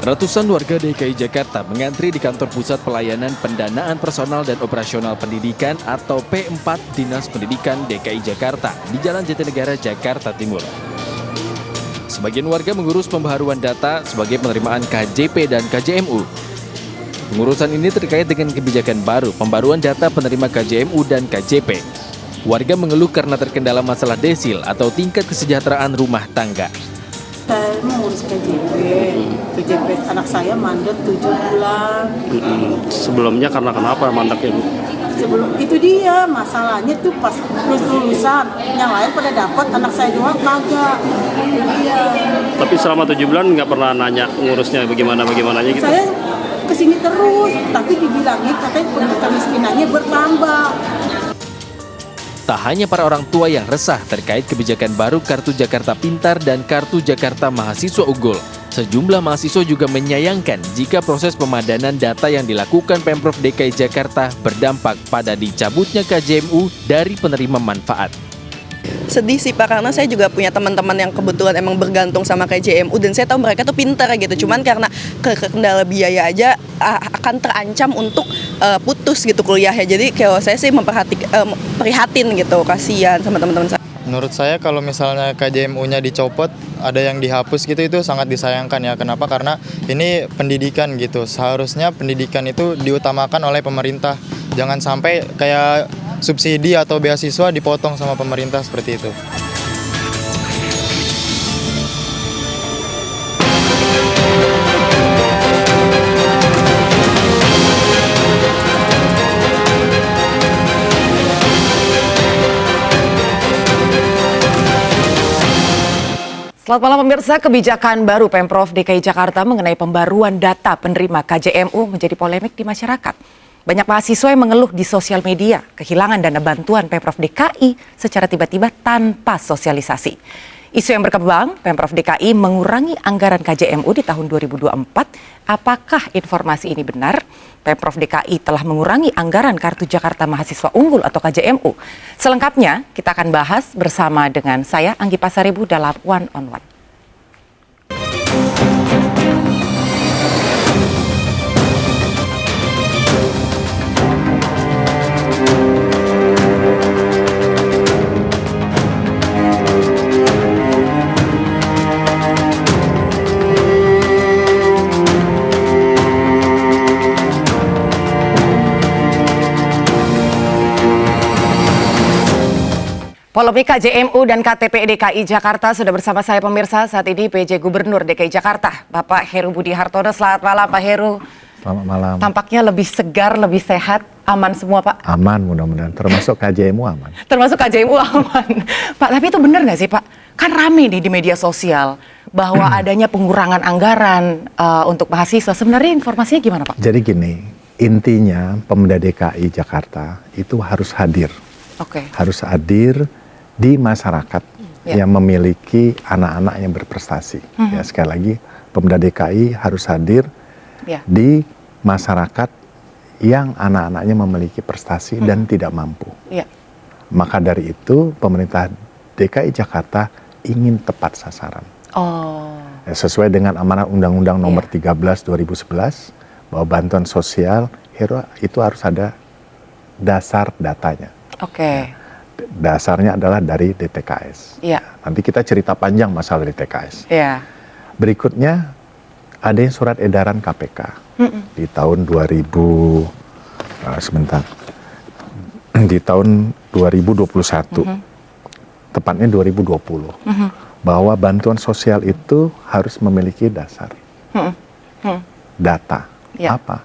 Ratusan warga DKI Jakarta mengantri di kantor Pusat Pelayanan Pendanaan Personal dan Operasional Pendidikan atau P4 Dinas Pendidikan DKI Jakarta di Jalan Jatinegara, Jakarta Timur. Sebagian warga mengurus pembaharuan data sebagai penerimaan KJP dan KJMU. Pengurusan ini terkait dengan kebijakan baru pembaruan data penerima KJMU dan KJP. Warga mengeluh karena terkendala masalah desil atau tingkat kesejahteraan rumah tangga. Saya mengurus KJP anak saya mandek 7 bulan. Sebelumnya karena kenapa mandeknya, Bu? Sebelum itu dia masalahnya tuh pas lulusan, yang lain pada dapat, anak saya doang kagak. Iya. Tapi selama 7 bulan nggak pernah nanya ngurusnya bagaimananya gitu? Saya kesini terus, tapi dibilangin katanya kemiskinannya bertambah. Tak hanya para orang tua yang resah terkait kebijakan baru Kartu Jakarta Pintar dan Kartu Jakarta Mahasiswa Unggul, sejumlah mahasiswa juga menyayangkan jika proses pemadanan data yang dilakukan Pemprov DKI Jakarta berdampak pada dicabutnya KJMU dari penerima manfaat. Sedih sih Pak, karena saya juga punya teman-teman yang kebetulan emang bergantung sama KJMU dan saya tahu mereka tuh pintar gitu, cuman karena kendala biaya aja akan terancam untuk putus gitu kuliahnya. Jadi kalau saya sih prihatin gitu, kasihan sama teman-teman saya. Menurut saya kalau misalnya KJMU-nya dicopot, ada yang dihapus gitu, itu sangat disayangkan ya. Kenapa? Karena ini pendidikan gitu. Seharusnya pendidikan itu diutamakan oleh pemerintah. Jangan sampai kayak subsidi atau beasiswa dipotong sama pemerintah seperti itu. Selamat malam pemirsa, kebijakan baru Pemprov DKI Jakarta mengenai pembaruan data penerima KJMU menjadi polemik di masyarakat. Banyak mahasiswa yang mengeluh di sosial media kehilangan dana bantuan Pemprov DKI secara tiba-tiba tanpa sosialisasi. Isu yang berkembang, Pemprov DKI mengurangi anggaran KJMU di tahun 2024. Apakah informasi ini benar? Pemprov DKI telah mengurangi anggaran Kartu Jakarta Mahasiswa Unggul atau KJMU. Selengkapnya kita akan bahas bersama dengan saya, Anggi Pasaribu, dalam One on One. Polemik KJMU dan KTP DKI Jakarta sudah bersama saya pemirsa saat ini PJ Gubernur DKI Jakarta, Bapak Heru Budi Hartono. Selamat malam Pak Heru. Selamat malam. Tampaknya lebih segar, lebih sehat, aman semua Pak? Aman mudah-mudahan, termasuk KJMU aman. Termasuk KJMU aman. Pak, tapi itu benar nggak sih Pak? Kan rame nih di media sosial bahwa adanya pengurangan anggaran untuk mahasiswa. Sebenarnya informasinya gimana Pak? Jadi gini, intinya Pemda DKI Jakarta itu harus hadir. Oke. Harus hadir di masyarakat yang memiliki anak-anak yang berprestasi. Ya, sekali lagi, Pemda DKI harus hadir di masyarakat yang anak-anaknya memiliki prestasi dan tidak mampu. Maka dari itu, pemerintah DKI Jakarta ingin tepat sasaran. Ya, sesuai dengan amanat Undang-Undang Nomor 13 2011 bahwa bantuan sosial itu harus ada dasar datanya. Oke. Dasarnya adalah dari DTKS. Nanti kita cerita panjang masalah DTKS. Berikutnya ada yang surat edaran KPK di tahun 2021, tepatnya 2020, bahwa bantuan sosial itu harus memiliki dasar data. Apa?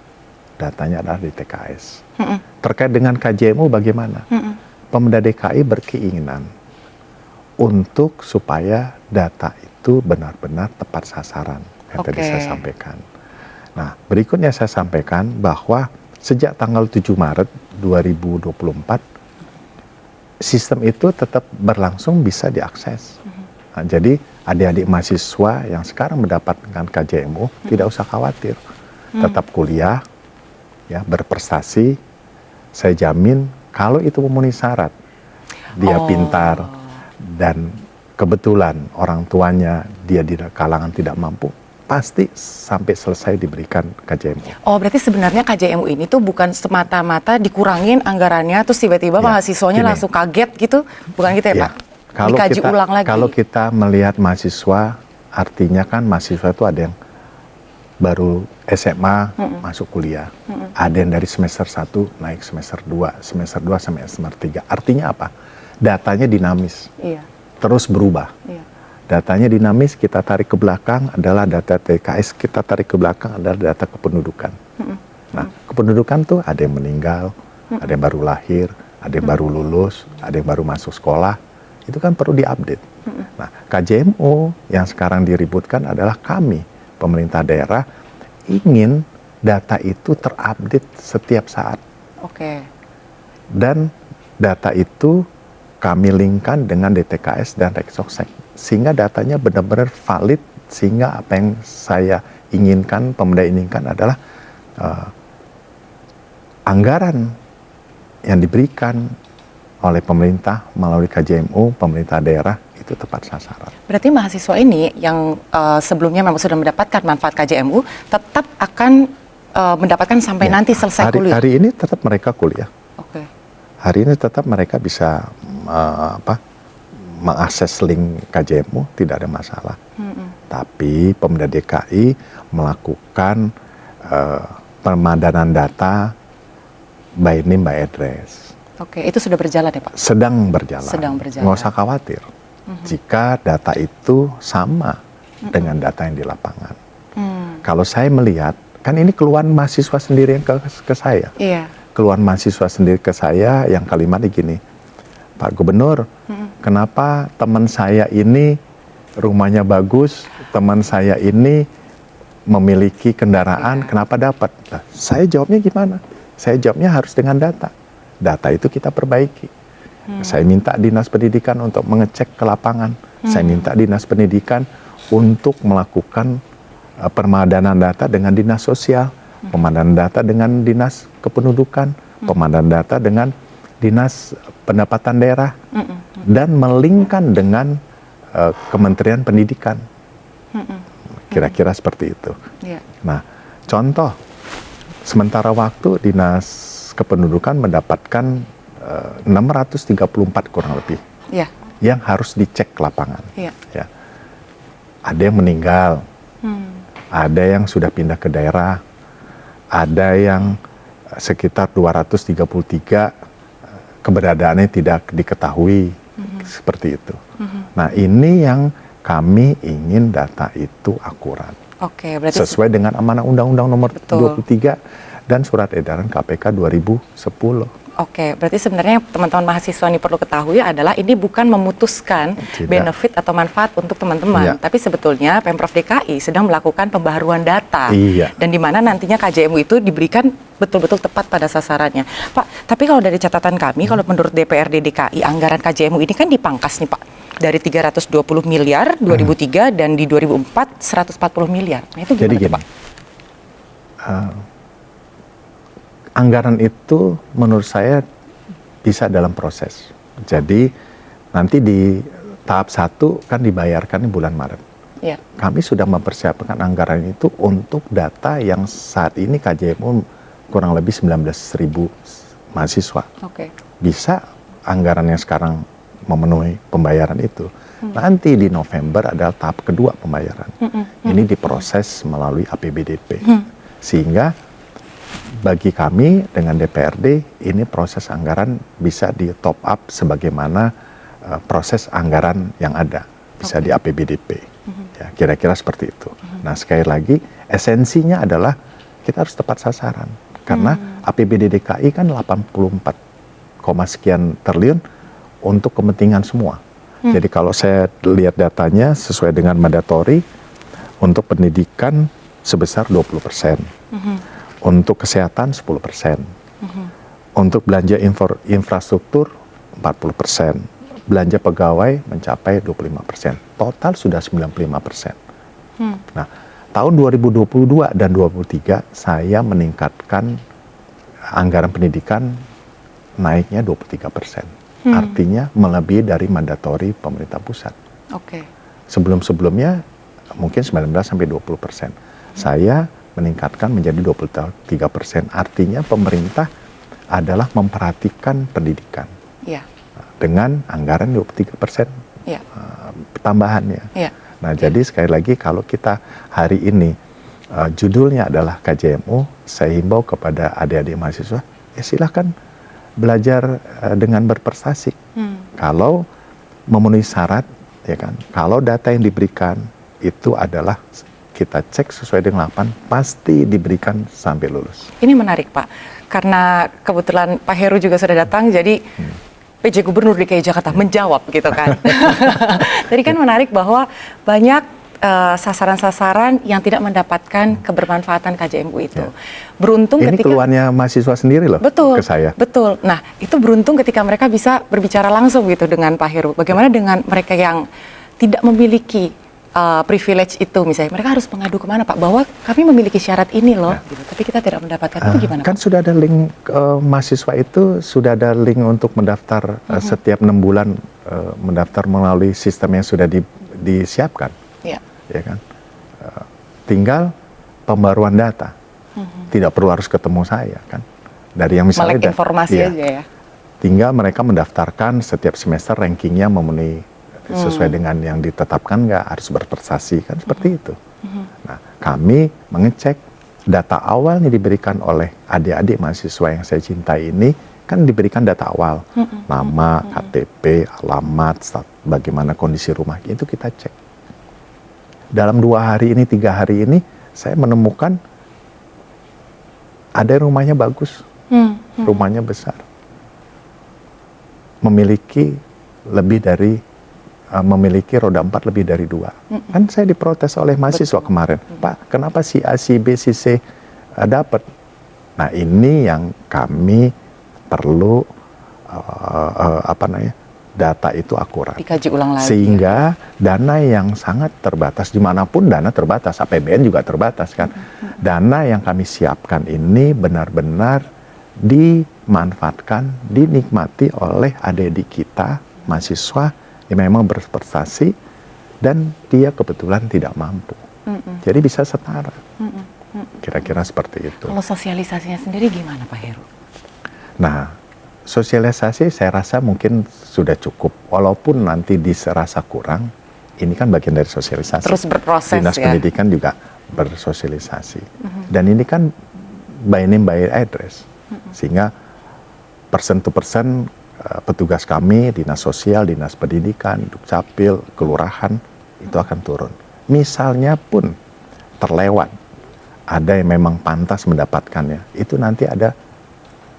Datanya adalah DTKS. Terkait dengan KJMU bagaimana? Pemda DKI berkeinginan untuk supaya data itu benar-benar tepat sasaran yang tadi saya sampaikan. Nah, berikutnya saya sampaikan bahwa sejak tanggal 7 Maret 2024 sistem itu tetap berlangsung, bisa diakses. Nah, jadi adik-adik mahasiswa yang sekarang mendapatkan KJMU tidak usah khawatir, tetap kuliah, ya, berprestasi. Saya jamin kalau itu memenuhi syarat, dia pintar dan kebetulan orang tuanya dia di kalangan tidak mampu, pasti sampai selesai diberikan KJMU. Oh, berarti sebenarnya KJMU ini tuh bukan semata-mata dikurangin anggarannya, terus tiba-tiba Ya, mahasiswanya gini. langsung kaget gitu, bukan gitu ya, Ya, Pak? Dikaji ulang lagi. Kalau kita melihat mahasiswa, artinya kan mahasiswa itu ada yang baru SMA masuk kuliah, ada yang dari semester 1 naik semester 2, semester 2 sampai semester 3. Artinya apa? Datanya dinamis, Iya, terus berubah. iya. Datanya dinamis, kita tarik ke belakang adalah data TKS, kita tarik ke belakang adalah data kependudukan. Nah, kependudukan tuh ada yang meninggal, ada yang baru lahir, ada yang baru lulus, ada yang baru masuk sekolah. Itu kan perlu diupdate. Nah, KJMU yang sekarang diributkan adalah kami, pemerintah daerah, ingin data itu terupdate setiap saat. Oke. Dan data itu kami linkkan dengan DTKS dan Reksoksek, sehingga datanya benar-benar valid, sehingga apa yang saya inginkan, Pemda inginkan adalah anggaran yang diberikan oleh pemerintah melalui KJMU, pemerintah daerah, itu tepat sasaran. Berarti mahasiswa ini yang sebelumnya memang sudah mendapatkan manfaat KJMU tetap akan mendapatkan sampai Ya, nanti selesai kuliah. Hari ini tetap mereka kuliah. Oke. Hari ini tetap mereka bisa mengakses link KJMU, tidak ada masalah. Tapi Pemda DKI melakukan pemadanan data by name by address. Oke, itu sudah berjalan ya, Pak? Sedang berjalan. Sedang berjalan. Nggak usah khawatir. Jika data itu sama dengan data yang di lapangan. Kalau saya melihat, kan ini keluhan mahasiswa sendiri yang ke saya. Iya. Keluhan mahasiswa sendiri ke saya yang kalimatnya gini, Pak Gubernur, kenapa teman saya ini rumahnya bagus, teman saya ini memiliki kendaraan, kenapa dapat? Nah, saya jawabnya gimana? Saya jawabnya harus dengan data. Data itu kita perbaiki. Saya minta Dinas Pendidikan untuk mengecek ke lapangan. Saya minta Dinas Pendidikan untuk melakukan pemadanan data dengan Dinas Sosial, pemadanan data dengan Dinas Kependudukan, pemadanan data dengan Dinas Pendapatan Daerah, dan melingkan dengan Kementerian Pendidikan. Kira-kira seperti itu. Iya. Nah, contoh, sementara waktu Dinas Kependudukan mendapatkan 634 kurang lebih Iya. yang harus dicek ke lapangan. Iya. Ya. Ada yang meninggal, ada yang sudah pindah ke daerah, ada yang sekitar 233 keberadaannya tidak diketahui, seperti itu. Nah, ini yang kami ingin data itu akurat, Oke, berarti sesuai dengan amanah Undang-Undang Nomor Betul. 23 dan Surat Edaran KPK 2010. Oke, berarti sebenarnya teman-teman mahasiswa ini perlu ketahui adalah ini bukan memutuskan Tidak. benefit atau manfaat untuk teman-teman, Iya. tapi sebetulnya Pemprov DKI sedang melakukan pembaharuan data. Iya. Dan di mana nantinya KJMU itu diberikan betul-betul tepat pada sasarannya. Pak, tapi kalau dari catatan kami, kalau menurut DPRD DKI, anggaran KJMU ini kan dipangkas nih Pak, dari 320 miliar 2003 dan di 2004 140 miliar. Nah itu Jadi gimana tuh, gini, Pak? anggaran itu menurut saya bisa dalam proses. Jadi nanti di tahap 1 kan dibayarkan di bulan Maret. Iya. Kami sudah mempersiapkan anggaran itu untuk data yang saat ini KJMU kurang lebih 19.000 mahasiswa. Oke. Bisa anggaran yang sekarang memenuhi pembayaran itu. Nanti di November adalah tahap kedua pembayaran. Ini diproses melalui APBDP. Sehingga bagi kami dengan DPRD, ini proses anggaran bisa di top up sebagaimana proses anggaran yang ada. Bisa di APBDP. Ya, kira-kira seperti itu. Nah, sekali lagi, esensinya adalah kita harus tepat sasaran. Karena APBD DKI kan 84, sekian triliun untuk kepentingan semua. Jadi kalau saya lihat datanya sesuai dengan mandatori, untuk pendidikan sebesar 20%. Untuk kesehatan 10%. Untuk belanja infrastruktur 40%. Belanja pegawai mencapai 25%. Total sudah 95%. Nah, tahun 2022 dan 2023 saya meningkatkan anggaran pendidikan naiknya 23%. Artinya melebihi dari mandatori pemerintah pusat. Oke. Sebelum-sebelumnya mungkin 19-20%. Saya meningkatkan menjadi 23%. Artinya pemerintah adalah memperhatikan pendidikan Iya. dengan anggaran 23% Iya. tambahannya. Iya. Nah, jadi sekali lagi kalau kita hari ini judulnya adalah KJMU, saya himbau kepada adik-adik mahasiswa, ya silahkan belajar dengan berprestasi. Kalau memenuhi syarat, ya kan. Kalau data yang diberikan itu adalah kita cek sesuai dengan 8, pasti diberikan sampai lulus. Ini menarik Pak, karena kebetulan Pak Heru juga sudah datang, jadi PJ Gubernur DKI Jakarta menjawab gitu kan. Tadi kan menarik bahwa banyak sasaran-sasaran yang tidak mendapatkan kebermanfaatan KJMU itu. Beruntung Ini ketika keluarnya mahasiswa sendiri loh betul, ke saya. betul. Nah, itu beruntung ketika mereka bisa berbicara langsung gitu dengan Pak Heru. Bagaimana dengan mereka yang tidak memiliki privilege itu, misalnya mereka harus mengadu kemana Pak? Bahwa kami memiliki syarat ini loh, gitu. Tapi kita tidak mendapatkan itu gimana? Kan Pak? sudah ada link mahasiswa itu sudah ada link untuk mendaftar setiap 6 bulan mendaftar melalui sistem yang sudah disiapkan, Ya. ya kan? Tinggal pembaruan data, tidak perlu harus ketemu saya kan? Dari yang misalnya Melek informasi iya. aja ya. Tinggal mereka mendaftarkan setiap semester rankingnya memenuhi sesuai dengan yang ditetapkan, nggak harus berprestasi kan seperti itu. Nah, kami mengecek data awal yang diberikan oleh adik-adik mahasiswa yang saya cintai ini kan diberikan data awal, nama, KTP, alamat, bagaimana kondisi rumah, itu kita cek. Dalam 2 hari ini, 3 hari ini, saya menemukan ada yang rumahnya bagus, rumahnya besar, memiliki lebih dari memiliki roda 4 lebih dari 2. Kan saya diprotes oleh mahasiswa kemarin, Pak, kenapa si A, si B, si C dapat? Nah, ini yang kami perlu data itu akurat. Dikaji ulang lagi. Sehingga dana yang sangat terbatas, dimanapun dana terbatas, APBN juga terbatas kan. Dana yang kami siapkan ini benar-benar dimanfaatkan, dinikmati oleh adik-adik kita, mahasiswa yang memang berprestasi dan dia kebetulan tidak mampu. Jadi bisa setara. Kira-kira seperti itu. Kalau sosialisasinya sendiri gimana Pak Heru? Nah, sosialisasi saya rasa mungkin sudah cukup. Walaupun nanti dirasa kurang, ini kan bagian dari sosialisasi. Terus berproses Dinas ya. Pendidikan juga bersosialisasi. Dan ini kan by name by address. Sehingga person to person petugas kami, Dinas Sosial, Dinas Pendidikan, Dukcapil, Kelurahan, itu akan turun. Misalnya pun terlewat, ada yang memang pantas mendapatkannya, itu nanti ada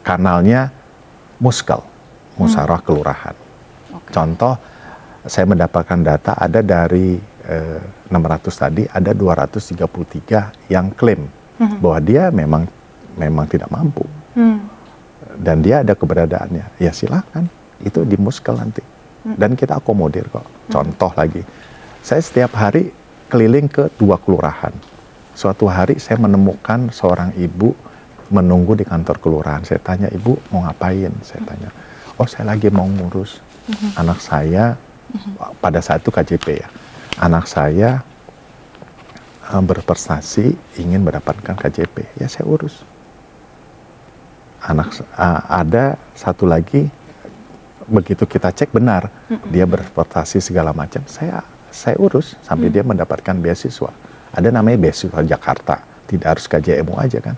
kanalnya muskal, musyawarah kelurahan. Contoh, saya mendapatkan data ada dari 600 tadi, ada 233 yang klaim bahwa dia memang tidak mampu. Dan dia ada keberadaannya, ya silakan, itu di muskal nanti. Dan kita akomodir kok. Contoh lagi, saya setiap hari keliling ke 2 kelurahan. Suatu hari saya menemukan seorang ibu menunggu di kantor kelurahan. Saya tanya, ibu mau ngapain? Saya tanya, oh saya lagi mau ngurus anak saya, pada saat itu KJP ya, anak saya berprestasi ingin mendapatkan KJP, ya saya urus. Ada satu lagi, begitu kita cek benar dia berprestasi segala macam, saya urus sampai dia mendapatkan beasiswa. Ada namanya beasiswa Jakarta, tidak harus KJMU aja kan.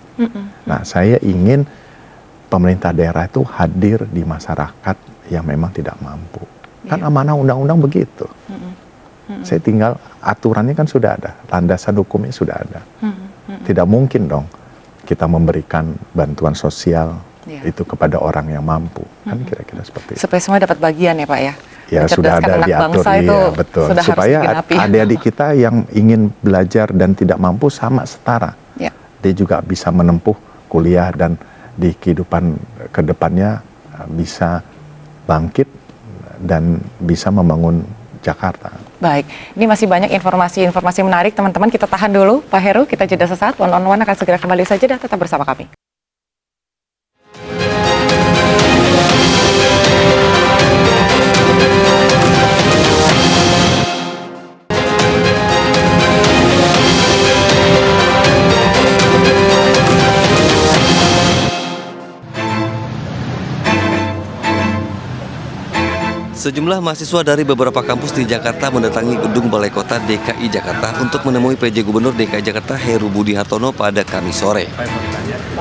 Nah, saya ingin pemerintah daerah itu hadir di masyarakat yang memang tidak mampu. Kan amanah undang-undang begitu. Saya tinggal aturannya kan sudah ada, landasan hukumnya sudah ada. Tidak mungkin dong kita memberikan bantuan sosial itu kepada orang yang mampu, kan kira-kira seperti itu. Supaya semua dapat bagian ya Pak ya? Ya sudah ada anak diatur, bangsa itu ya betul. sudah Supaya harus digenapi. adik-adik kita yang ingin belajar dan tidak mampu sama setara. Ya. Dia juga bisa menempuh kuliah dan di kehidupan kedepannya bisa bangkit dan bisa membangun Jakarta. Baik, ini masih banyak informasi-informasi menarik teman-teman. Kita tahan dulu Pak Heru, kita jeda sesaat. One on One akan segera kembali saja dan tetap bersama kami. Sejumlah mahasiswa dari beberapa kampus di Jakarta mendatangi gedung Balai Kota DKI Jakarta untuk menemui PJ Gubernur DKI Jakarta Heru Budi Hartono pada Kamis sore.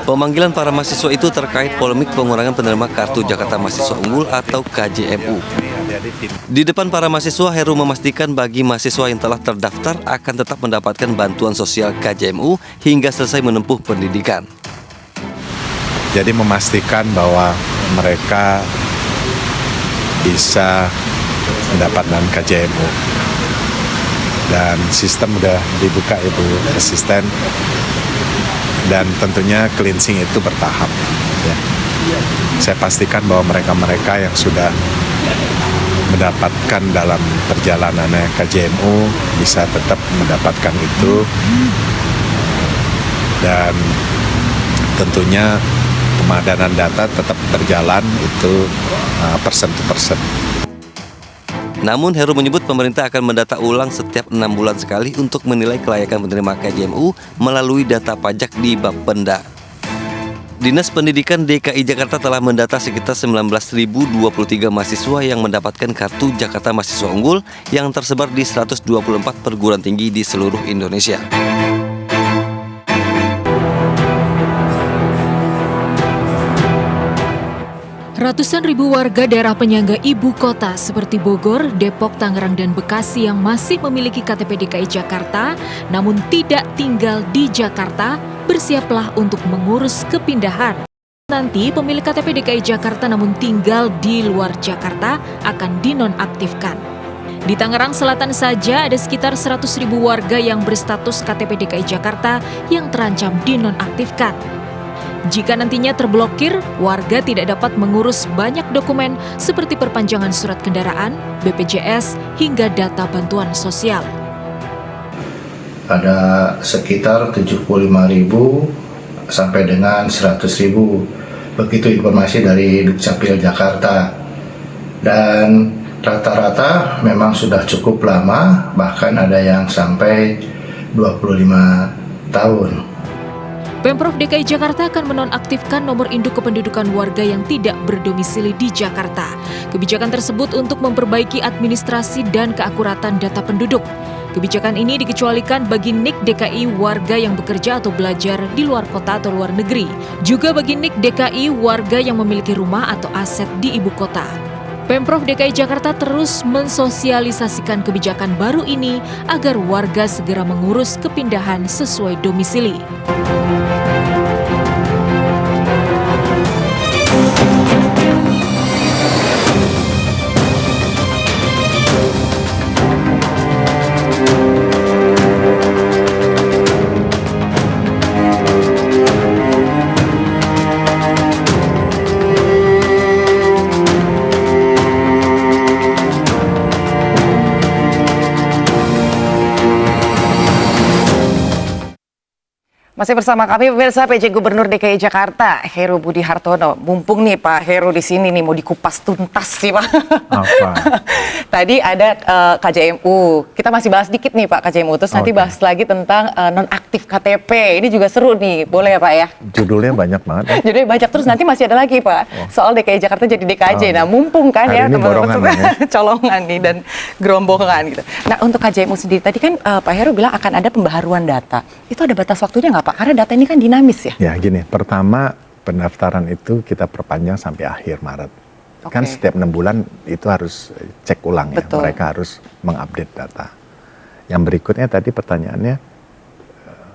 Pemanggilan para mahasiswa itu terkait polemik pengurangan penerima Kartu Jakarta Mahasiswa Unggul atau KJMU. Di depan para mahasiswa, Heru memastikan bagi mahasiswa yang telah terdaftar akan tetap mendapatkan bantuan sosial KJMU hingga selesai menempuh pendidikan. Jadi memastikan bahwa mereka bisa mendapatkan KJMU. Dan sistem sudah dibuka Ibu Asisten. Dan tentunya cleansing itu bertahap. Ya. Saya pastikan bahwa mereka-mereka yang sudah mendapatkan dalam perjalanannya KJMU bisa tetap mendapatkan itu. Dan tentunya pemadanan data tetap berjalan itu persen to persen. Namun Heru menyebut pemerintah akan mendata ulang setiap 6 bulan sekali untuk menilai kelayakan penerima KJMU melalui data pajak di Bapenda. Dinas Pendidikan DKI Jakarta telah mendata sekitar 19.023 mahasiswa yang mendapatkan Kartu Jakarta Mahasiswa Unggul yang tersebar di 124 perguruan tinggi di seluruh Indonesia. Ratusan ribu warga daerah penyangga ibu kota seperti Bogor, Depok, Tangerang, dan Bekasi yang masih memiliki KTP DKI Jakarta namun tidak tinggal di Jakarta, bersiaplah untuk mengurus kepindahan. Nanti pemilik KTP DKI Jakarta namun tinggal di luar Jakarta akan dinonaktifkan. Di Tangerang Selatan saja ada sekitar 100.000 warga yang berstatus KTP DKI Jakarta yang terancam dinonaktifkan. Jika nantinya terblokir, warga tidak dapat mengurus banyak dokumen seperti perpanjangan surat kendaraan, BPJS, hingga data bantuan sosial. Ada sekitar 75.000 sampai dengan 100.000. Begitu informasi dari Dukcapil Jakarta. Dan rata-rata memang sudah cukup lama, bahkan ada yang sampai 25 tahun. Pemprov DKI Jakarta akan menonaktifkan nomor induk kependudukan warga yang tidak berdomisili di Jakarta. Kebijakan tersebut untuk memperbaiki administrasi dan keakuratan data penduduk. Kebijakan ini dikecualikan bagi NIK DKI warga yang bekerja atau belajar di luar kota atau luar negeri. Juga bagi NIK DKI warga yang memiliki rumah atau aset di ibu kota. Pemprov DKI Jakarta terus mensosialisasikan kebijakan baru ini agar warga segera mengurus kepindahan sesuai domisili. Masih bersama kami pemirsa PJ Gubernur DKI Jakarta Heru Budi Hartono. Mumpung nih Pak Heru di sini nih mau dikupas tuntas sih Pak. Apa? Tadi ada KJMU. Kita masih bahas dikit nih Pak KJMU. Terus nanti bahas lagi tentang nonaktif KTP. Ini juga seru nih. Boleh ya Pak ya? Judulnya banyak banget. Ya? Judulnya banyak. Terus nanti masih ada lagi Pak. Soal DKI Jakarta jadi DKJ. Nah mumpung kan ya teman-teman colongan nih dan gerombongan gitu. Nah untuk KJMU sendiri tadi kan Pak Heru bilang akan ada pembaharuan data. Itu ada batas waktunya nggak Pak? Karena data ini kan dinamis ya? Ya gini, pertama pendaftaran itu kita perpanjang sampai akhir Maret. Kan setiap 6 bulan itu harus cek ulang ya. Mereka harus mengupdate data. Yang berikutnya tadi pertanyaannya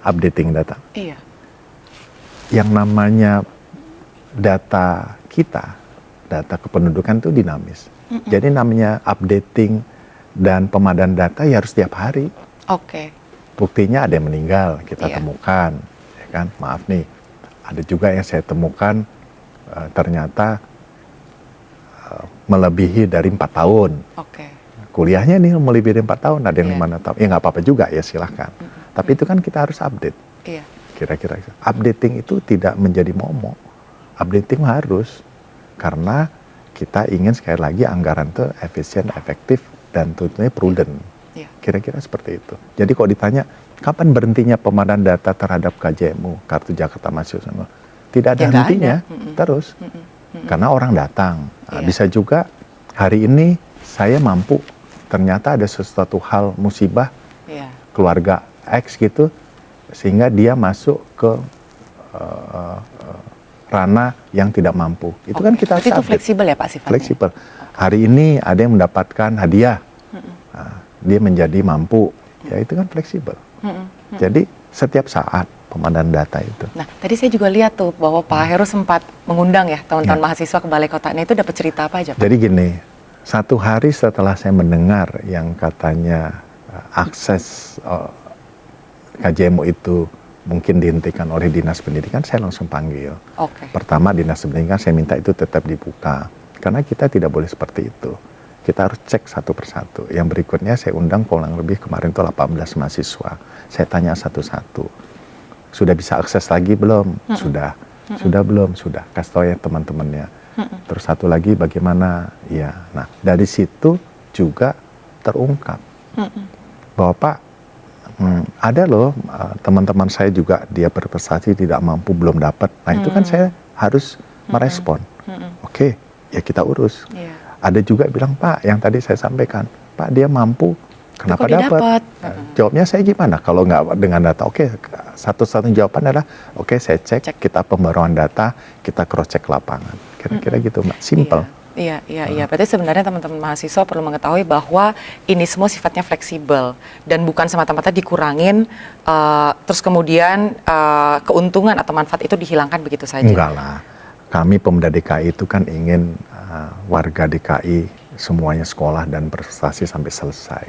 updating data. Iya. Yang namanya data kita, data kependudukan itu dinamis. Jadi namanya updating dan pemadanan data ya harus setiap hari. Buktinya ada yang meninggal, kita temukan, ya kan? Maaf nih, ada juga yang saya temukan ternyata melebihi dari 4 tahun. Kuliahnya nih melebihi dari 4 tahun, ada yang 5 tahun. Ya nggak apa-apa juga, ya silahkan. Tapi itu kan kita harus update. Kira-kira updating itu tidak menjadi momok. Updating harus, karena kita ingin sekali lagi anggaran itu efisien, efektif, dan tentunya prudent. Kira-kira seperti itu. Jadi kalau ditanya, kapan berhentinya pemadanan data terhadap KJMU, Kartu Jakarta Mahasiswa Unggul? Tidak ada hentinya, terus. Karena orang datang. Nah, bisa juga hari ini saya mampu, ternyata ada sesuatu hal musibah keluarga X gitu, sehingga dia masuk ke ranah yang tidak mampu. Itu kan kita itu fleksibel ya Pak sifatnya? Fleksibel. Hari ini ada yang mendapatkan hadiah, dia menjadi mampu, ya itu kan fleksibel. Jadi setiap saat pemandangan data itu. Nah, tadi saya juga lihat tuh bahwa Pak Heru sempat mengundang ya teman-teman mahasiswa ke Balai Kota. Nah, itu dapat cerita apa aja Pak? Jadi gini, satu hari setelah saya mendengar yang katanya akses KJMU itu mungkin dihentikan oleh Dinas Pendidikan, saya langsung panggil. Pertama Dinas Pendidikan saya minta itu tetap dibuka, karena kita tidak boleh seperti itu. Kita harus cek satu persatu. Yang berikutnya saya undang kurang lebih kemarin itu 18 mahasiswa. Saya tanya satu-satu. Sudah bisa akses lagi belum? Sudah. Sudah belum? Sudah. Kasih tahu ya teman-temannya. Terus satu lagi bagaimana? Ya. Nah, dari situ juga terungkap bahwa Pak, ada loh teman-teman saya juga dia berprestasi tidak mampu belum dapat. Nah, itu kan saya harus merespon. Oke, ya kita urus. Ada juga bilang, Pak, yang tadi saya sampaikan, Pak dia mampu, kenapa dapat? Jawabnya saya gimana? Kalau nggak dengan data, oke, satu-satunya jawaban adalah, oke, saya cek, kita pembaruan data, kita cross check lapangan. Kira-kira gitu, Mbak. Simple. Iya. Berarti sebenarnya teman-teman mahasiswa perlu mengetahui bahwa ini semua sifatnya fleksibel dan bukan semata-mata dikurangin, terus kemudian keuntungan atau manfaat itu dihilangkan begitu saja. Enggak lah. Kami Pemda DKI itu kan ingin warga DKI semuanya sekolah dan berprestasi sampai selesai.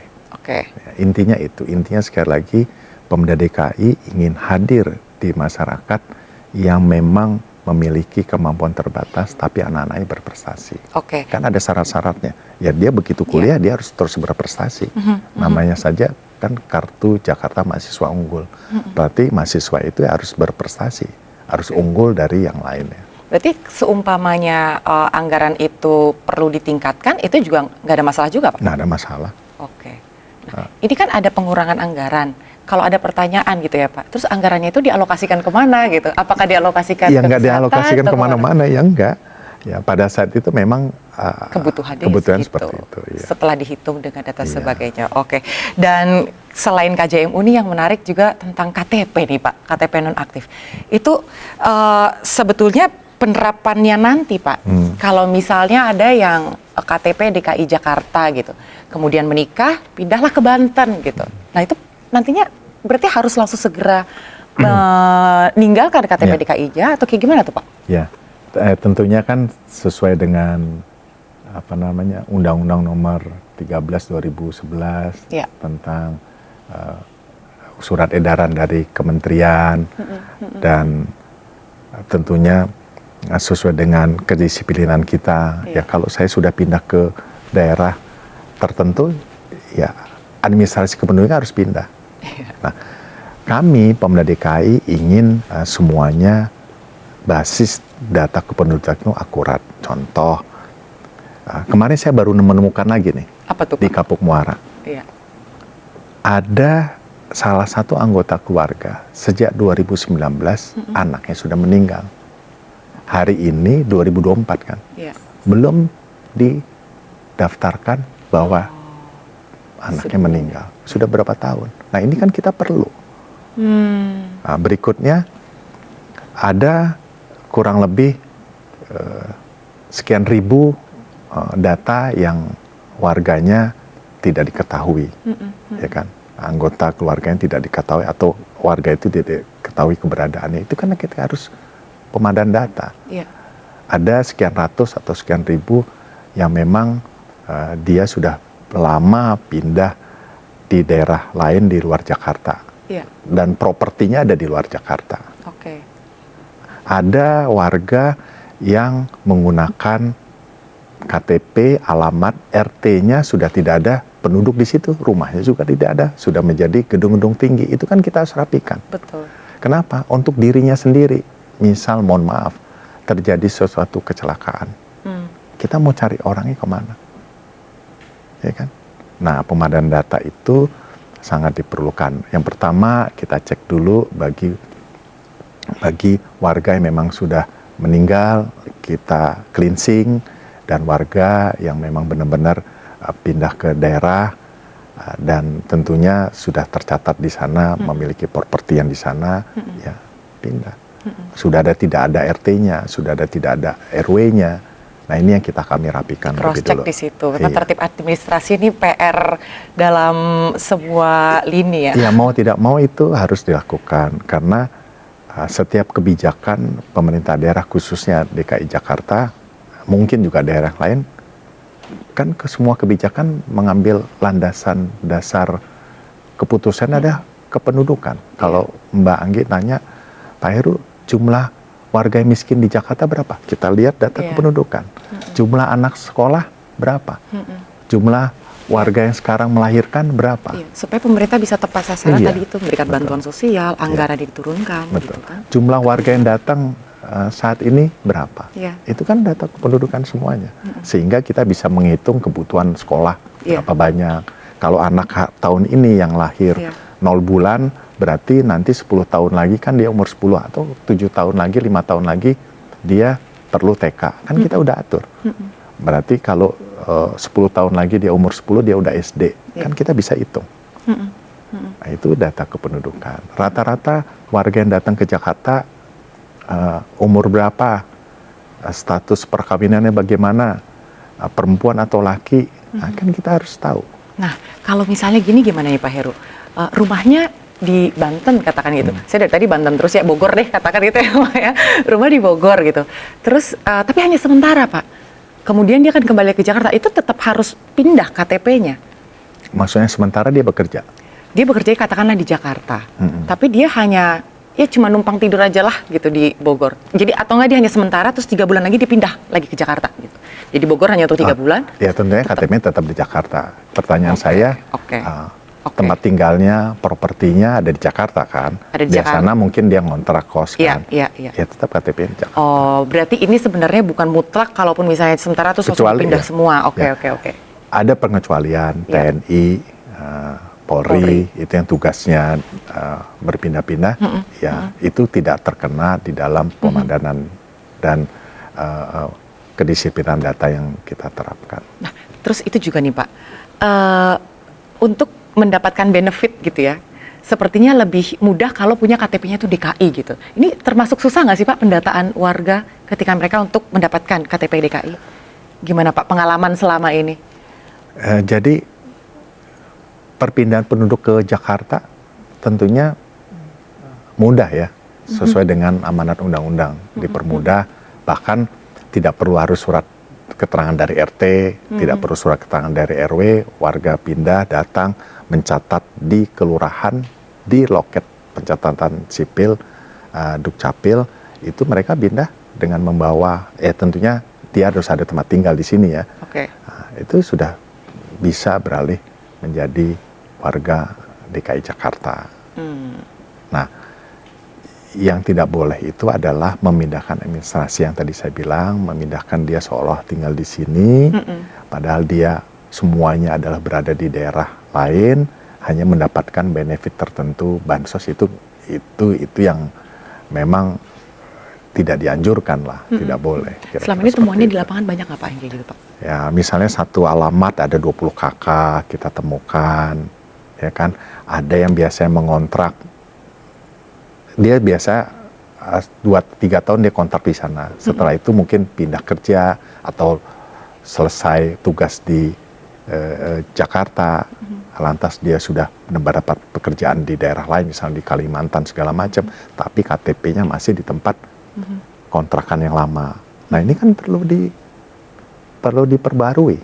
Ya, intinya itu. Intinya sekali lagi Pemda DKI ingin hadir di masyarakat yang memang memiliki kemampuan terbatas tapi anak-anaknya berprestasi. Kan ada syarat-syaratnya. Ya dia begitu kuliah dia harus terus berprestasi. Namanya saja kan kartu Jakarta Mahasiswa Unggul. Berarti mahasiswa itu harus berprestasi, harus unggul dari yang lainnya. Berarti seumpamanya anggaran itu perlu ditingkatkan, itu juga nggak ada masalah juga Pak? Nggak ada masalah. Nah, ini kan ada pengurangan anggaran. Kalau ada pertanyaan gitu ya Pak, terus anggarannya itu dialokasikan kemana gitu? Apakah dialokasikan ya, ke nggak dialokasikan kemana-mana, ya enggak. Ya pada saat itu memang kebutuhan seperti itu. Ya. Setelah dihitung dengan data sebagainya. Dan selain KJMU ini yang menarik juga tentang KTP nih Pak, KTP nonaktif. Itu sebetulnya penerapannya nanti Pak, kalau misalnya ada yang KTP DKI Jakarta gitu, kemudian menikah, pindahlah ke Banten gitu. Nah itu nantinya berarti harus langsung segera meninggalkan KTP DKI-nya atau kayak gimana tuh Pak? Ya, tentunya kan sesuai dengan Undang-Undang Nomor 13 2011 tentang surat edaran dari kementerian dan tentunya sesuai dengan kedisiplinan kita. Ya kalau saya sudah pindah ke daerah tertentu, ya administrasi kependudukan harus pindah. Nah, kami Pemda DKI ingin semuanya basis data kependudukan itu akurat. Contoh, kemarin saya baru menemukan lagi nih. Apa tuh, di Kapuk Muara. Ada salah satu anggota keluarga sejak 2019 anaknya sudah meninggal. Hari ini 2024 kan, belum didaftarkan bahwa anaknya meninggal. Sudah berapa tahun? Nah ini kan kita perlu. Nah, berikutnya ada kurang lebih sekian ribu data yang warganya tidak diketahui, ya kan? Anggota keluarganya tidak diketahui atau warga itu tidak diketahui keberadaannya. Itu kan kita harus pemandangan data. Ada sekian ratus atau sekian ribu yang memang dia sudah lama pindah di daerah lain di luar Jakarta. Dan propertinya ada di luar Jakarta. Ada warga yang menggunakan KTP, alamat, RT-nya sudah tidak ada penduduk di situ, rumahnya juga tidak ada, sudah menjadi gedung-gedung tinggi. Itu kan kita harus rapikan. Kenapa? Untuk dirinya sendiri. Misal, mohon maaf, terjadi sesuatu kecelakaan. Kita mau cari orangnya kemana? Ya kan? Nah, pemandangan data itu sangat diperlukan. Yang pertama, kita cek dulu bagi warga yang memang sudah meninggal, kita cleansing, dan warga yang memang benar-benar pindah ke daerah dan tentunya sudah tercatat di sana, memiliki properti yang di sana, ya pindah. Sudah tidak ada RT-nya, sudah tidak ada RW-nya. Nah ini yang kami rapikan Cross lebih check dulu. di situ. Karena tertib administrasi ini PR dalam sebuah lini ya. Ya mau tidak mau itu harus dilakukan karena setiap kebijakan pemerintah daerah khususnya DKI Jakarta, mungkin juga daerah lain, kan ke semua kebijakan mengambil landasan dasar keputusan ada kependudukan. Kalau Mbak Anggi nanya, Pak Heru, jumlah warga yang miskin di Jakarta berapa? Kita lihat data kependudukan. Jumlah anak sekolah berapa? Jumlah warga yang sekarang melahirkan berapa? Supaya pemerintah bisa tepat sasaran Iya. tadi itu, memberikan bantuan sosial, anggaran diturunkan. Betul. Gitu kan. Jumlah warga yang datang saat ini berapa? Iya. Itu kan data kependudukan semuanya. Sehingga kita bisa menghitung kebutuhan sekolah berapa banyak. Kalau anak tahun ini yang lahir 0 bulan, berarti nanti 10 tahun lagi kan dia umur 10 atau 7 tahun lagi, 5 tahun lagi dia perlu TK. Kan kita udah atur. Berarti kalau 10 tahun lagi dia umur 10, dia udah SD. Kan kita bisa hitung. Nah, itu data kependudukan. Rata-rata warga yang datang ke Jakarta umur berapa, status perkawinannya bagaimana, perempuan atau laki, nah, kan kita harus tahu. Nah, kalau misalnya gini gimana nih Pak Heru? Rumahnya di Banten katakan gitu. Saya dari tadi Banten terus ya, Bogor deh katakan gitu ya Pak ya. Rumah di Bogor gitu. Terus tapi hanya sementara Pak. Kemudian dia akan kembali ke Jakarta, itu tetap harus pindah KTP-nya. Maksudnya sementara dia bekerja? Dia bekerja katakanlah di Jakarta. Tapi dia hanya ya cuma numpang tidur aja lah gitu di Bogor. Jadi atau enggak dia hanya sementara terus 3 bulan lagi dia pindah lagi ke Jakarta gitu. Jadi Bogor hanya untuk 3 bulan. Ya tentunya KTP-nya tetap di Jakarta. Pertanyaan saya, tempat tinggalnya, propertinya ada di Jakarta kan? Ada di Di Jakarta. sana mungkin dia ngontrak kos kan? Iya. Ya tetap KTP-nya di Jakarta. Oh, berarti ini sebenarnya bukan mutlak kalaupun misalnya sementara terus langsung Kecuali, pindah ya. semua. Oke. Ada pengecualian, TNI, Polri, itu yang tugasnya berpindah-pindah, ya itu tidak terkena di dalam pemadanan dan kedisiplinan data yang kita terapkan. Nah, terus itu juga nih Pak, untuk mendapatkan benefit gitu ya, sepertinya lebih mudah kalau punya KTP-nya itu DKI gitu. Ini termasuk susah nggak sih Pak pendataan warga ketika mereka untuk mendapatkan KTP DKI? Gimana Pak pengalaman selama ini? Jadi perpindahan penduduk ke Jakarta tentunya mudah ya, sesuai dengan amanat undang-undang, dipermudah, bahkan tidak perlu harus surat keterangan dari RT, tidak perlu surat keterangan dari RW, warga pindah, datang, mencatat di kelurahan, di loket pencatatan sipil, Dukcapil, itu mereka pindah dengan membawa, tentunya dia harus ada tempat tinggal di sini ya. Nah, itu sudah bisa beralih menjadi warga DKI Jakarta. Nah, yang tidak boleh itu adalah memindahkan administrasi yang tadi saya bilang, memindahkan dia seolah tinggal di sini, padahal dia semuanya adalah berada di daerah lain, hanya mendapatkan benefit tertentu, bansos itu yang memang tidak dianjurkan lah, tidak boleh. Selama ini temuannya di lapangan banyak nggak Pak yang kayak gitu Pak? Ya, misalnya satu alamat ada 20 KK kita temukan, ya kan? Ada yang biasanya mengontrak, dia biasa 2-3 tahun dia kontrak di sana. Setelah itu mungkin pindah kerja atau selesai tugas di Jakarta, lantas dia sudah mendapat pekerjaan di daerah lain, misalnya di Kalimantan segala macam, tapi KTP-nya masih di tempat kontrakan yang lama. Nah ini kan perlu diperbarui.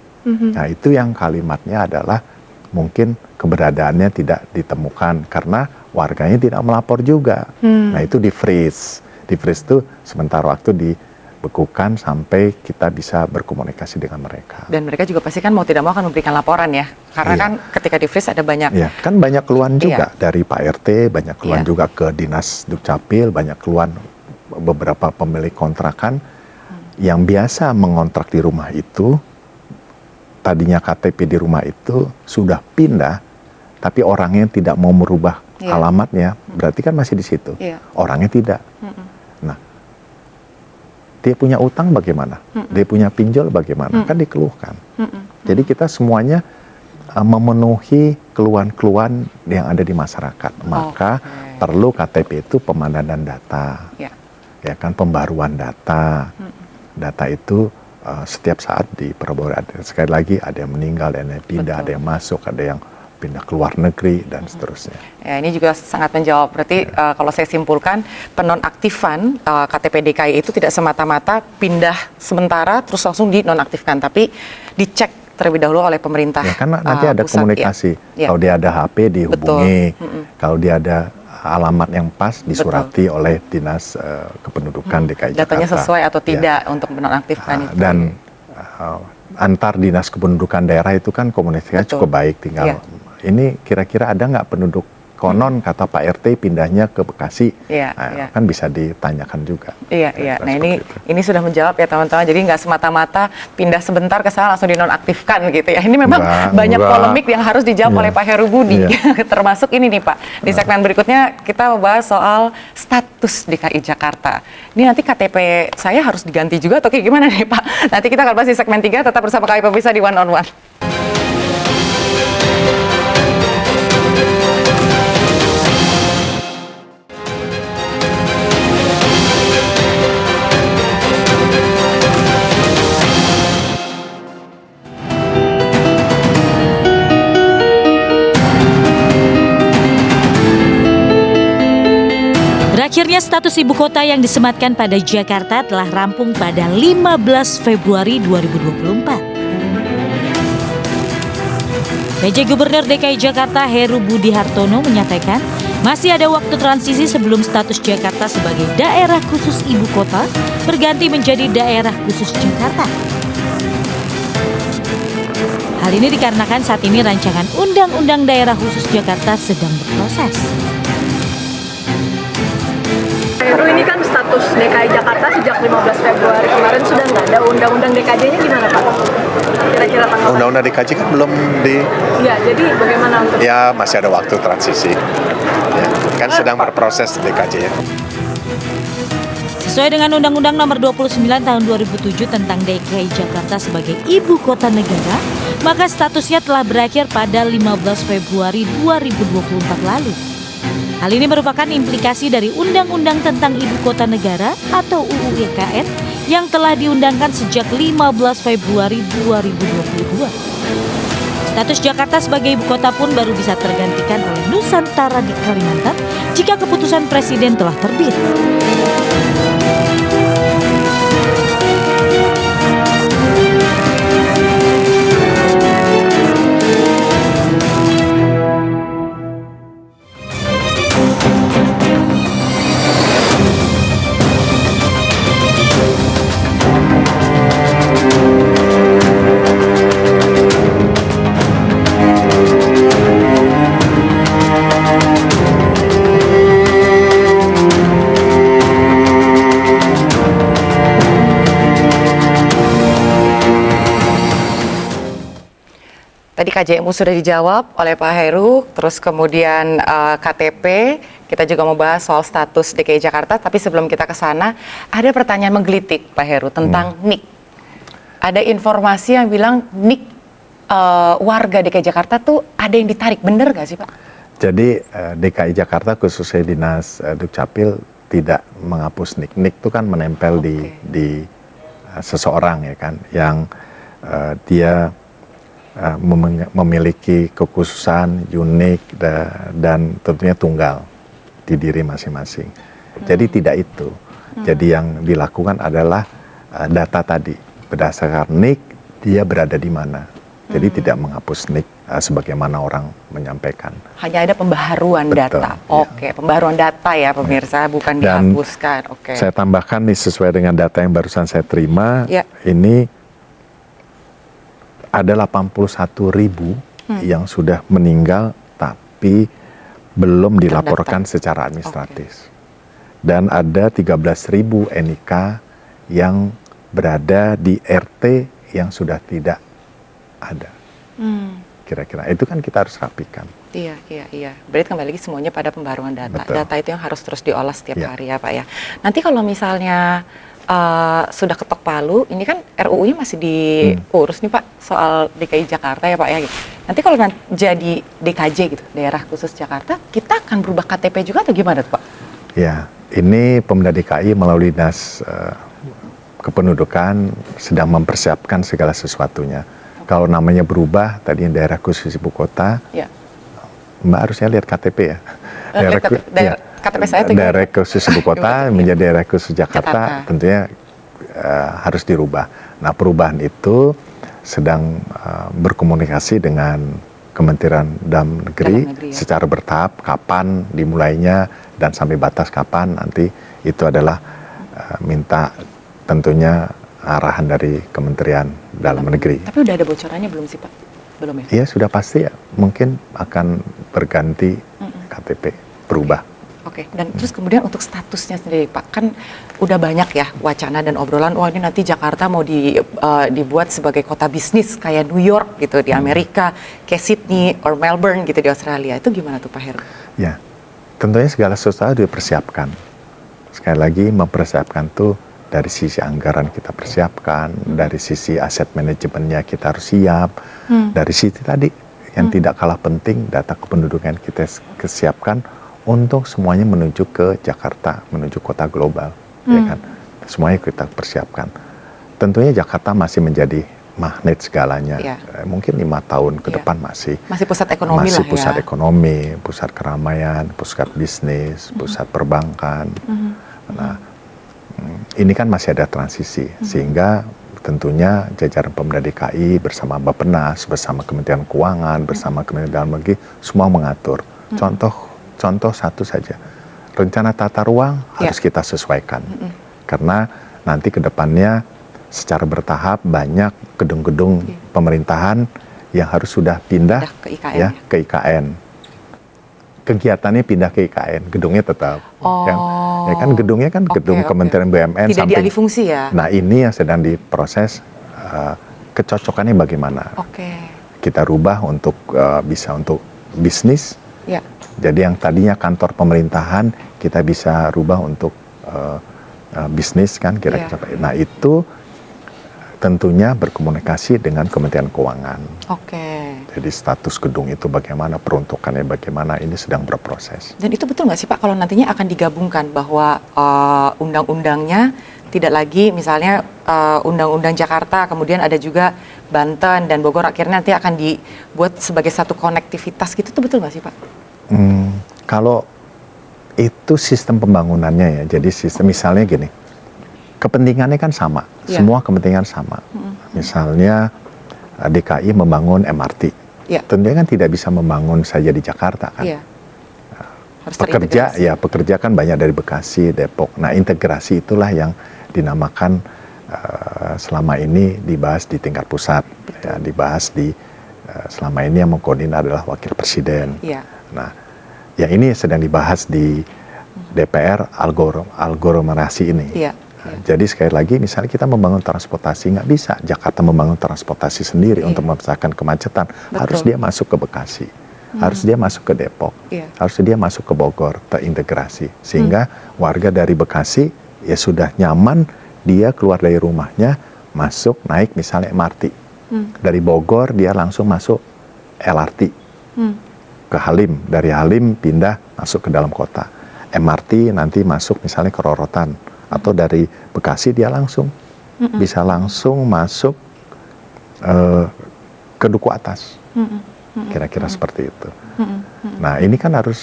Nah itu yang kalimatnya adalah mungkin keberadaannya tidak ditemukan karena warganya tidak melapor juga. Nah itu di freeze itu sementara waktu dibekukan sampai kita bisa berkomunikasi dengan mereka. Dan mereka juga pasti kan mau tidak mau akan memberikan laporan ya, karena kan ketika di freeze ada banyak. Iya, kan banyak keluhan juga dari Pak RT, banyak keluhan juga ke Dinas Dukcapil, banyak keluhan beberapa pemilik kontrakan yang biasa mengontrak di rumah itu, tadinya KTP di rumah itu sudah pindah, tapi orangnya tidak mau merubah alamatnya, berarti kan masih di situ. Orangnya tidak. Nah, dia punya utang bagaimana? Dia punya pinjol bagaimana? Kan dikeluhkan. Jadi kita semuanya memenuhi keluhan-keluhan yang ada di masyarakat. Maka perlu KTP itu pemandanan data, ya kan, pembaruan data. Data itu setiap saat diperbarui. Sekali lagi ada yang meninggal, ada yang pindah, ada yang masuk, ada yang pindah ke luar negeri dan seterusnya. Ya, ini juga sangat menjawab. Berarti kalau saya simpulkan, penonaktifan KTP DKI itu tidak semata-mata pindah sementara terus langsung dinonaktifkan, tapi dicek terlebih dahulu oleh pemerintah. Ya, karena nanti ada pusat, komunikasi. Kalau dia ada HP dihubungi, kalau dia ada alamat yang pas disurati oleh Dinas Kependudukan DKI Jakarta. Datanya sesuai atau tidak untuk menonaktifkan itu. Dan antar Dinas Kependudukan daerah itu kan komunikasinya cukup baik. Tinggal ini kira-kira ada nggak penduduk konon kata Pak RT pindahnya ke Bekasi, kan bisa ditanyakan juga. Nah ini sudah menjawab ya teman-teman. Jadi nggak semata-mata pindah sebentar ke sana langsung dinonaktifkan gitu ya. Ini memang banyak polemik yang harus dijawab oleh Pak Heru Budi. Termasuk ini nih Pak. Di segmen berikutnya kita membahas soal status DKI Jakarta. Ini nanti KTP saya harus diganti juga atau kayak gimana nih Pak? Nanti kita akan bahas di segmen 3. Tetap bersama kami pemirsa di One on One. Akhirnya status ibu kota yang disematkan pada Jakarta telah rampung pada 15 Februari 2024. PJ Gubernur DKI Jakarta Heru Budi Hartono menyatakan masih ada waktu transisi sebelum status Jakarta sebagai daerah khusus ibu kota berganti menjadi daerah khusus Jakarta. Hal ini dikarenakan saat ini rancangan Undang-Undang Daerah Khusus Jakarta sedang berproses. Heru, ini kan status DKI Jakarta sejak 15 Februari kemarin sudah nggak ada. Undang-undang DKJ-nya gimana Pak? Kira-kira tanggal? Undang-undang DKJ kan belum di... Ya, jadi bagaimana untuk... Ya, masih ada waktu transisi. Ya, kan sedang berproses DKJ ya. Sesuai dengan Undang-Undang Nomor 29 Tahun 2007 tentang DKI Jakarta sebagai ibu kota negara, maka statusnya telah berakhir pada 15 Februari 2024 lalu. Hal ini merupakan implikasi dari Undang-Undang tentang Ibu Kota Negara atau UU IKN yang telah diundangkan sejak 15 Februari 2022. Status Jakarta sebagai ibu kota pun baru bisa tergantikan oleh Nusantara di Kalimantan jika keputusan Presiden telah terbit. Tadi KJMU sudah dijawab oleh Pak Heru, terus kemudian KTP, kita juga mau bahas soal status DKI Jakarta, tapi sebelum kita ke sana, ada pertanyaan menggelitik Pak Heru tentang NIK. Ada informasi yang bilang NIK warga DKI Jakarta tuh ada yang ditarik, bener nggak sih Pak? Jadi DKI Jakarta khususnya Dinas Dukcapil tidak menghapus NIK. NIK itu kan menempel di seseorang ya kan, yang dia memiliki kekhususan unik dan tentunya tunggal di diri masing-masing. Jadi tidak itu. Jadi yang dilakukan adalah data tadi berdasarkan NIK dia berada di mana. Jadi tidak menghapus NIK sebagaimana orang menyampaikan. Hanya ada pembaharuan data. Oke, pembaharuan data ya pemirsa, bukan dihapuskan. Oke. Saya tambahkan nih sesuai dengan data yang barusan saya terima, ini ada 81.000 yang sudah meninggal tapi belum dilaporkan secara administratif. Dan ada 13.000 NIK yang berada di RT yang sudah tidak ada. Kira-kira itu kan kita harus rapikan. Iya. Berarti kembali lagi semuanya pada pembaruan data. Betul. Data itu yang harus terus diolah setiap hari ya Pak ya. Nanti kalau misalnya sudah ketok palu, ini kan RUU-nya masih diurus nih Pak soal DKI Jakarta ya Pak ya. Nanti kalau jadi DKJ gitu, daerah khusus Jakarta, kita akan berubah KTP juga atau gimana tuh Pak? Ya, ini Pemda DKI melalui Dinas Kependudukan sedang mempersiapkan segala sesuatunya. Kalau namanya berubah, tadi daerah khusus ibu kota, ya. Mbak harusnya lihat KTP ya. KTP saya daerah khusus ibu kota menjadi daerah khusus Jakarta. Tentunya harus dirubah. Nah, perubahan itu sedang berkomunikasi dengan Kementerian Dalam Negeri secara bertahap, kapan dimulainya dan sampai batas kapan nanti itu adalah minta tentunya arahan dari Kementerian Dalam Negeri. Tapi udah ada bocorannya belum sih Pak? Belum ya? Iya sudah pasti ya, mungkin akan berganti KTP, berubah. Oke, dan terus kemudian untuk statusnya sendiri Pak, kan udah banyak ya wacana dan obrolan, wah ini nanti Jakarta mau dibuat sebagai kota bisnis kayak New York gitu di Amerika, kayak Sydney or Melbourne gitu di Australia, itu gimana tuh Pak Heru? Ya, tentunya segala sesuatu dipersiapkan. Sekali lagi mempersiapkan tuh dari sisi anggaran kita persiapkan, dari sisi aset manajemennya kita harus siap, dari sisi tadi yang tidak kalah penting data kependudukan kita siapkan untuk semuanya menuju ke Jakarta, menuju kota global, ya kan? Semuanya kita persiapkan. Tentunya Jakarta masih menjadi magnet segalanya. Mungkin 5 tahun ke depan masih pusat ekonomi masih lah pusat ya. ekonomi, pusat keramaian, pusat bisnis, pusat perbankan. Nah, ini kan masih ada transisi, sehingga tentunya jajaran Pemda DKI bersama Bappenas, bersama Kementerian Keuangan, bersama Kementerian Dalam Negeri, semua mengatur. Contoh satu saja, rencana tata ruang harus kita sesuaikan. Karena nanti ke depannya secara bertahap banyak gedung-gedung pemerintahan yang harus sudah pindah ke IKN, ya, ke IKN. Kegiatannya pindah ke IKN, gedungnya tetap. Ya kan gedungnya kan gedung Kementerian BUMN tidak dialih fungsi ya. Nah, ini yang sedang diproses kecocokannya bagaimana. Kita rubah untuk bisa untuk bisnis. Ya. Jadi yang tadinya kantor pemerintahan kita bisa rubah untuk bisnis kan kira-kira. Nah, itu tentunya berkomunikasi dengan Kementerian Keuangan. Jadi status gedung itu bagaimana, peruntukannya bagaimana, ini sedang berproses. Dan itu betul nggak sih Pak kalau nantinya akan digabungkan bahwa undang-undangnya tidak lagi misalnya undang-undang Jakarta, kemudian ada juga Banten dan Bogor, akhirnya nanti akan dibuat sebagai satu konektivitas gitu, itu betul nggak sih Pak? Kalau itu sistem pembangunannya ya, jadi sistem misalnya gini, kepentingannya kan sama, semua kepentingan sama. Misalnya DKI membangun MRT, tentunya kan tidak bisa membangun saja di Jakarta kan. Pekerja kan banyak dari Bekasi, Depok. Nah, integrasi itulah yang dinamakan selama ini dibahas di tingkat pusat, ya, dibahas di selama ini yang mengkoordinir adalah Wakil Presiden. Nah, ya ini sedang dibahas di DPR aglomerasi ini. Jadi sekali lagi misalnya kita membangun transportasi, nggak bisa Jakarta membangun transportasi sendiri untuk memecahkan kemacetan. Harus dia masuk ke Bekasi, harus dia masuk ke Depok, harus dia masuk ke Bogor, terintegrasi. Sehingga warga dari Bekasi ya sudah nyaman, dia keluar dari rumahnya, masuk naik misalnya MRT. Dari Bogor dia langsung masuk LRT ke Halim, dari Halim pindah masuk ke dalam kota. MRT nanti masuk misalnya ke Rorotan. Atau dari Bekasi dia langsung bisa langsung masuk ke Duku Atas, kira-kira seperti itu. Nah, ini kan harus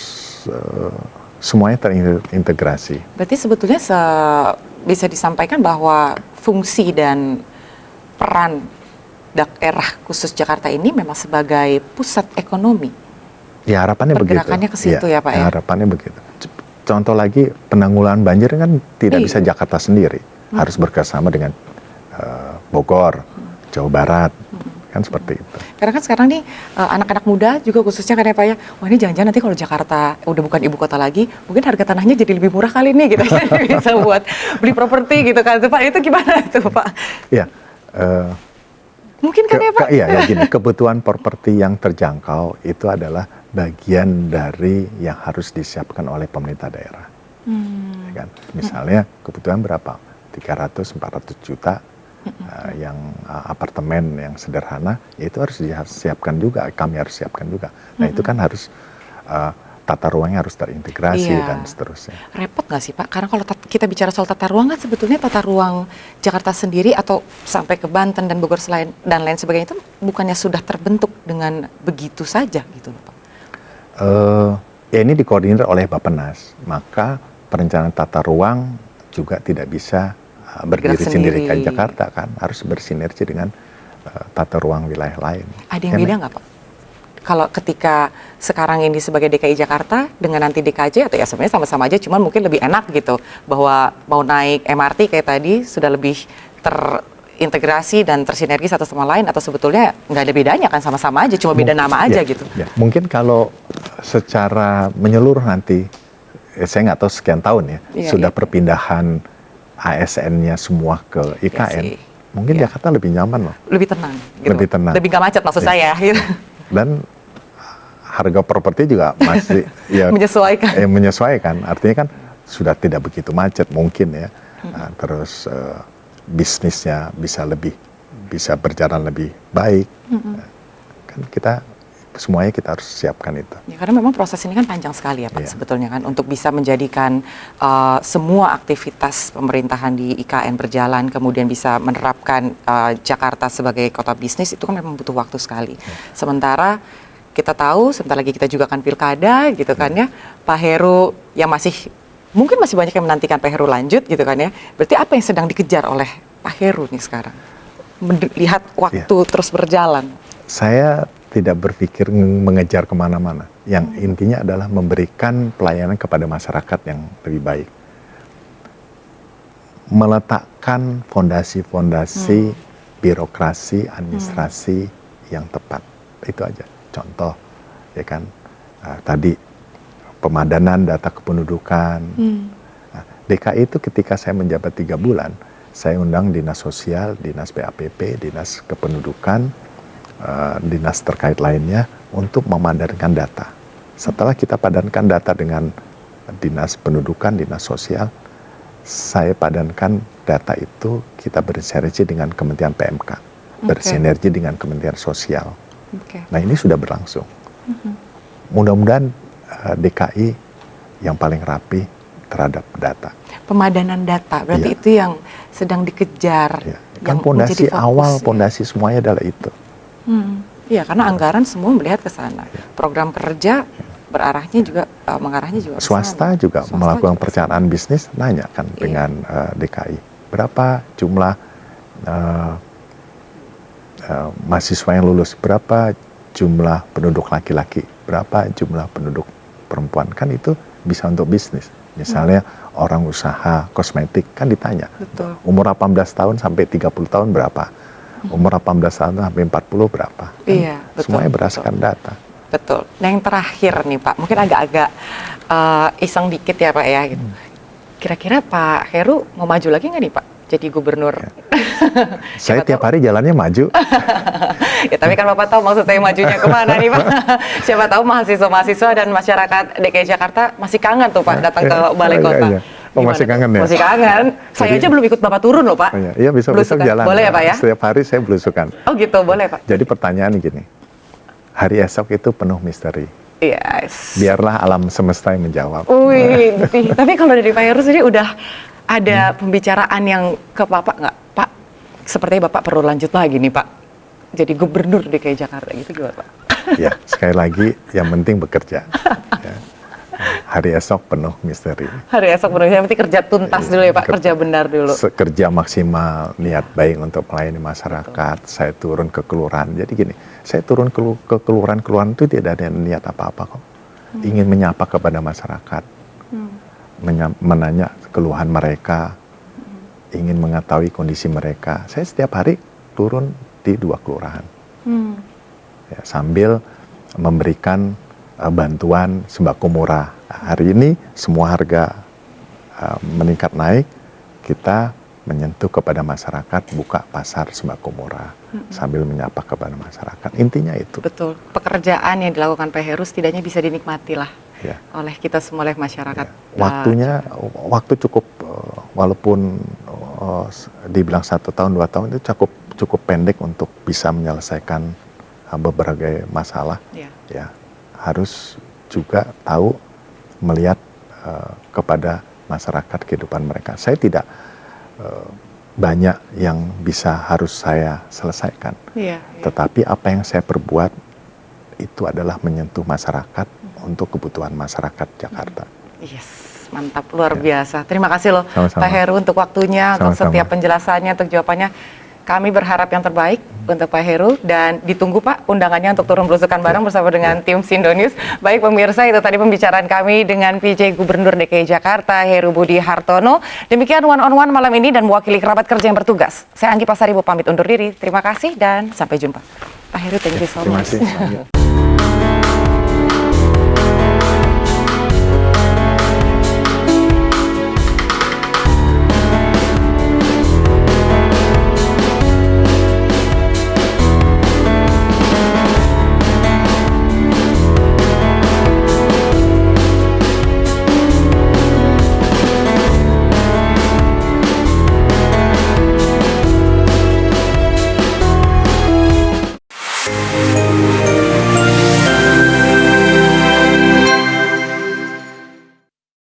semuanya terintegrasi. Berarti sebetulnya bisa disampaikan bahwa fungsi dan peran daerah khusus Jakarta ini memang sebagai pusat ekonomi. Ya, harapannya begitu. Pergerakannya ke situ ya Pak ya. Harapannya begitu. Contoh lagi, penanggulangan banjir kan tidak bisa Jakarta sendiri, harus bekerjasama dengan Bogor, Jawa Barat, kan seperti itu. Karena kan sekarang nih anak-anak muda juga khususnya kan ya Pak ya, wah ini jangan-jangan nanti kalau Jakarta udah bukan ibu kota lagi, mungkin harga tanahnya jadi lebih murah kali nih gitu, bisa buat beli properti gitu kan, Pak, itu gimana tuh Pak? Iya. Mungkin kan ya Pak? Iya, ya gini, kebutuhan properti yang terjangkau itu adalah bagian dari yang harus disiapkan oleh pemerintah daerah. Ya kan? Misalnya kebutuhan berapa? 300-400 juta yang apartemen yang sederhana, ya itu harus disiapkan juga, kami harus siapkan juga. Nah itu kan harus tata ruangnya harus terintegrasi dan seterusnya. Repot nggak sih Pak? Karena kalau kita bicara soal tata ruang kan sebetulnya tata ruang Jakarta sendiri atau sampai ke Banten dan Bogor dan lain sebagainya itu bukannya sudah terbentuk dengan begitu saja gitu Pak? Ya ini dikoordinir oleh Bappenas, maka perencanaan tata ruang juga tidak bisa berdiri sendiri kayak Jakarta kan, harus bersinergi dengan tata ruang wilayah lain. Ada yang beda nggak Pak? Kalau ketika sekarang ini sebagai DKI Jakarta dengan nanti DKJ atau ya sebenarnya sama-sama aja, cuman mungkin lebih enak gitu bahwa mau naik MRT kayak tadi sudah lebih terintegrasi dan tersinergi satu sama lain, atau sebetulnya nggak ada bedanya kan, sama-sama aja, cuma beda nama aja gitu. Ya. Mungkin kalau secara menyeluruh nanti, saya nggak tahu sekian tahun ya, sudah perpindahan ASN-nya semua ke IKN, mungkin Jakarta lebih nyaman loh. Lebih tenang. Gitu. Lebih tenang. Lebih nggak macet maksud saya. Gitu. Dan harga properti juga masih menyesuaikan. Artinya kan sudah tidak begitu macet mungkin ya. Terus bisnisnya bisa berjalan lebih baik. Kan semuanya kita harus siapkan itu. Ya, karena memang proses ini kan panjang sekali ya Pak, sebetulnya kan, untuk bisa menjadikan semua aktivitas pemerintahan di IKN berjalan, kemudian bisa menerapkan Jakarta sebagai kota bisnis, itu kan memang butuh waktu sekali. Sementara kita tahu sebentar lagi kita juga akan pilkada gitu kan ya, Pak Heru yang mungkin masih banyak yang menantikan Pak Heru lanjut gitu kan ya. Berarti apa yang sedang dikejar oleh Pak Heru nih sekarang? Melihat waktu terus berjalan. Saya tidak berpikir mengejar kemana-mana. Yang intinya adalah memberikan pelayanan kepada masyarakat yang lebih baik. Meletakkan fondasi-fondasi birokrasi, administrasi yang tepat. Itu aja. Contoh, ya kan, tadi pemadanan data kependudukan. Nah, DKI itu ketika saya menjabat 3 bulan, saya undang Dinas Sosial, Dinas BAPP, Dinas Kependudukan, dinas terkait lainnya untuk memadankan data. Setelah kita padankan data dengan Dinas Pendudukan, Dinas Sosial, saya padankan data itu, kita bersinergi dengan Kementerian PMK, bersinergi dengan Kementerian Sosial. Nah ini sudah berlangsung. Mudah-mudahan DKI yang paling rapi terhadap data. Pemadanan data, berarti itu yang sedang dikejar. Kan pondasi awal, pondasi semuanya adalah itu. Iya, karena anggaran semua melihat ke sana. Program kerja berarahnya juga mengarahnya juga. Swasta juga melakukan perencanaan bisnis, nanya kan dengan DKI berapa jumlah mahasiswa yang lulus, berapa jumlah penduduk laki-laki, berapa jumlah penduduk perempuan, kan itu bisa untuk bisnis. Misalnya orang usaha kosmetik kan ditanya, umur 18 tahun sampai 30 tahun berapa? Umur 18 tahun sampai 40 berapa? Kan semuanya berdasarkan data. Betul. Nah yang terakhir nih Pak, mungkin agak-agak iseng dikit ya Pak ya. Gitu. Kira-kira Pak Heru mau maju lagi nggak nih Pak jadi gubernur? Saya tiap hari jalannya maju. Ya tapi kan Bapak tahu maksud saya majunya kemana nih Pak. Siapa tahu mahasiswa-mahasiswa dan masyarakat DKI Jakarta masih kangen tuh Pak datang ke Balai Kota. Oh masih kangen ya? Masih kangen. Saya aja belum ikut Bapak turun loh Pak. Iya bisa besok jalan. Boleh ya Pak ya? Setiap hari saya belusukan. Oh gitu, boleh Pak. Jadi pertanyaan gini, hari esok itu penuh misteri. Yes. Biarlah alam semesta yang menjawab. Wih, tapi kalau dari Pak Heru sendiri udah ada pembicaraan yang ke Bapak nggak? Pak, sepertinya Bapak perlu lanjut lagi nih Pak. Jadi gubernur DKI Jakarta gitu gimana Pak? Ya, sekali lagi yang penting bekerja. Ya. Hari esok penuh misteri. Hari esok penuh, yang penting kerja tuntas dulu ya Pak, kerja benar dulu. Kerja maksimal, niat baik untuk melayani masyarakat. Saya turun ke kelurahan. Jadi gini, saya turun ke kelurahan-kelurahan itu tidak ada niat apa-apa kok. Ingin menyapa kepada masyarakat, menanya keluhan mereka, ingin mengetahui kondisi mereka. Saya setiap hari turun di 2 kelurahan, ya, sambil memberikan bantuan sembako murah. Hari ini semua harga meningkat naik, kita menyentuh kepada masyarakat, buka pasar sembako murah sambil menyapa kepada masyarakat. Intinya itu. Betul. Pekerjaan yang dilakukan Pak Heru setidaknya bisa dinikmati lah oleh kita semua, oleh masyarakat. Waktu cukup, walaupun dibilang 1 tahun 2 tahun itu cukup pendek untuk bisa menyelesaikan berbagai masalah. Ya, harus juga tahu melihat kepada masyarakat kehidupan mereka. Saya tidak banyak yang harus saya selesaikan, tetapi apa yang saya perbuat itu adalah menyentuh masyarakat untuk kebutuhan masyarakat Jakarta. Yes, mantap, luar biasa. Terima kasih loh Sama-sama. Pak Heru untuk waktunya, untuk Sama-sama. setiap penjelasannya, untuk jawabannya. Kami berharap yang terbaik untuk Pak Heru dan ditunggu Pak undangannya untuk turun belusukan bareng bersama dengan tim Sindo News. Baik pemirsa, itu tadi pembicaraan kami dengan PJ Gubernur DKI Jakarta Heru Budi Hartono. Demikian One on One malam ini dan mewakili kerabat kerja yang bertugas. Saya Anggi Pasaribu pamit undur diri. Terima kasih dan sampai jumpa. Pak Heru, thank you so much. Terima kasih.